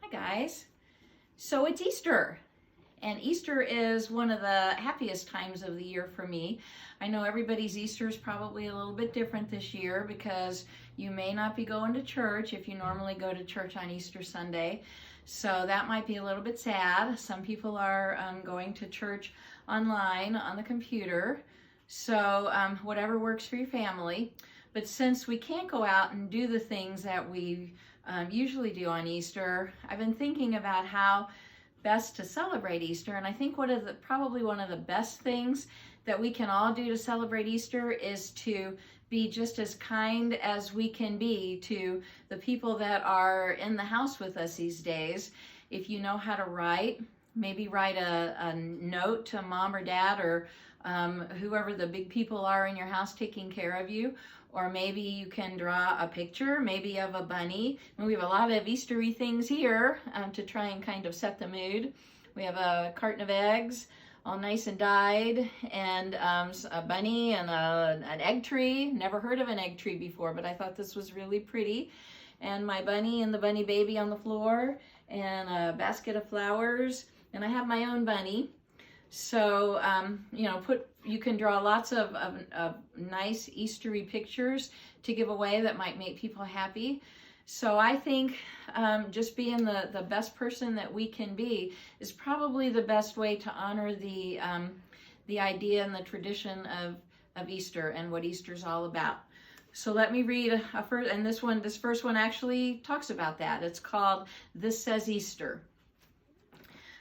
Hi guys. So it's Easter, and Easter is one of the happiest times of the year for me. I know everybody's Easter is probably a little bit different this year because you may not be going to church if you normally go to church on Easter Sunday. So that might be a little bit sad. Some people are going to church online on the computer. So whatever works for your family. But since we can't go out and do the things that we usually do on Easter, I've been thinking about how best to celebrate Easter. And I think probably one of the best things that we can all do to celebrate Easter is to be just as kind as we can be to the people that are in the house with us these days. If you know how to write, maybe write a note to mom or dad or whoever the big people are in your house taking care of you. Or maybe you can draw a picture, maybe of a bunny. And we have a lot of Eastery things here to try and kind of set the mood. We have a carton of eggs, all nice and dyed, and a bunny and an egg tree. Never heard of an egg tree before, but I thought this was really pretty. And my bunny and the bunny baby on the floor, and a basket of flowers. And I have my own bunny. So, you can draw lots of nice Eastery pictures to give away that might make people happy. So I think just being the best person that we can be is probably the best way to honor the idea and the tradition of Easter and what Easter's all about. So let me read this first one actually talks about that. It's called This Says Easter.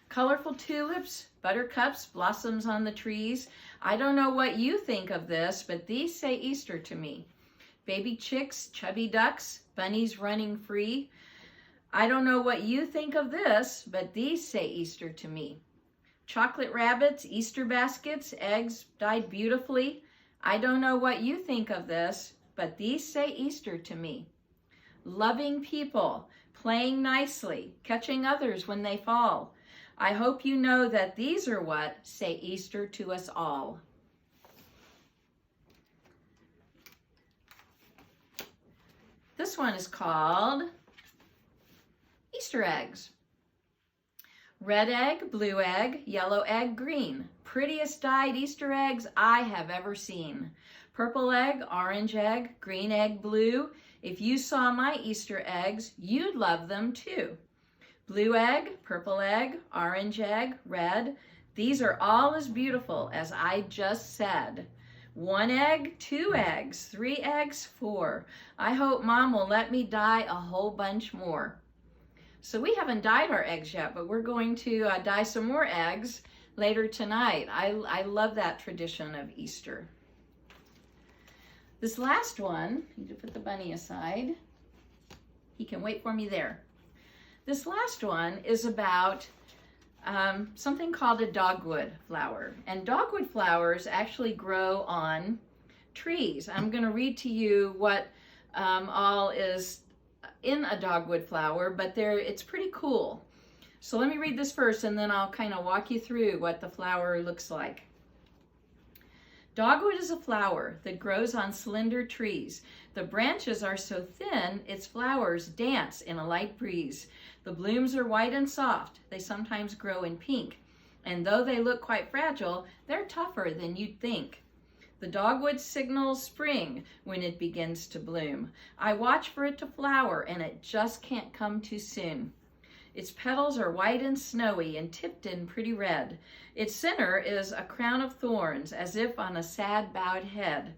Colorful tulips, buttercups, blossoms on the trees. I don't know what you think of this, but these say Easter to me. Baby chicks, chubby ducks, bunnies running free. I don't know what you think of this, but these say Easter to me. Chocolate rabbits, Easter baskets, eggs dyed beautifully. I don't know what you think of this, but these say Easter to me. Loving people, playing nicely, catching others when they fall. I hope you know that these are what say Easter to us all. This one is called Easter eggs. Red egg, blue egg, yellow egg, green. Prettiest dyed Easter eggs I have ever seen. Purple egg, orange egg, green egg, blue. If you saw my Easter eggs, you'd love them too. Blue egg, purple egg, orange egg, red. These are all as beautiful as I just said. 1 egg, 2 eggs, 3 eggs, 4. I hope Mom will let me dye a whole bunch more. So we haven't dyed our eggs yet, but we're going to dye some more eggs later tonight. I love that tradition of Easter. This last one, I need to put the bunny aside. He can wait for me there. This last one is about something called a dogwood flower. And dogwood flowers actually grow on trees. I'm going to read to you what all is in a dogwood flower, but it's pretty cool. So let me read this first, and then I'll kind of walk you through what the flower looks like. Dogwood is a flower that grows on slender trees. The branches are so thin, its flowers dance in a light breeze. The blooms are white and soft. They sometimes grow in pink. And though they look quite fragile, they're tougher than you'd think. The dogwood signals spring when it begins to bloom. I watch for it to flower, and it just can't come too soon. Its petals are white and snowy and tipped in pretty red. Its center is a crown of thorns, as if on a sad bowed head.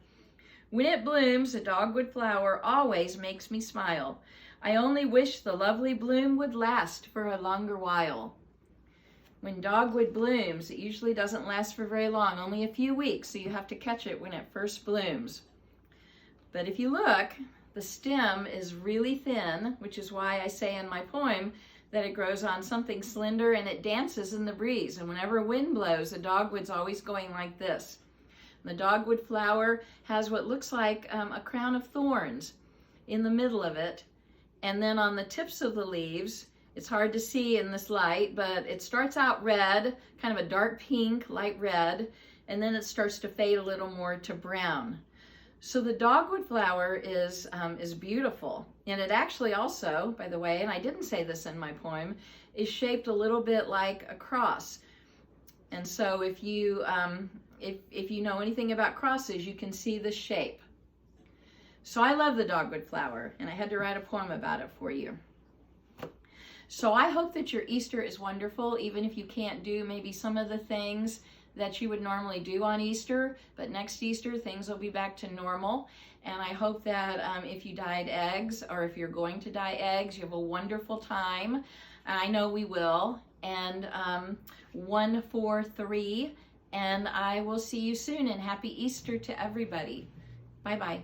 When it blooms, a dogwood flower always makes me smile. I only wish the lovely bloom would last for a longer while. When dogwood blooms, it usually doesn't last for very long, only a few weeks, so you have to catch it when it first blooms. But if you look, the stem is really thin, which is why I say in my poem that it grows on something slender and it dances in the breeze. And whenever wind blows, the dogwood's always going like this. The dogwood flower has what looks like a crown of thorns in the middle of it. And then on the tips of the leaves, it's hard to see in this light, but it starts out red, kind of a dark pink, light red, and then it starts to fade a little more to brown. So the dogwood flower is beautiful, and it actually also, by the way, and I didn't say this in my poem, is shaped a little bit like a cross. And so if you know anything about crosses, you can see the shape. So I love the dogwood flower, and I had to write a poem about it for you. So I hope that your Easter is wonderful, even if you can't do maybe some of the things that you would normally do on Easter, but next Easter things will be back to normal. And I hope that if you dyed eggs, or if you're going to dye eggs, you have a wonderful time. I know we will. And 1, 4, 3, and I will see you soon, and happy Easter to everybody. Bye-bye.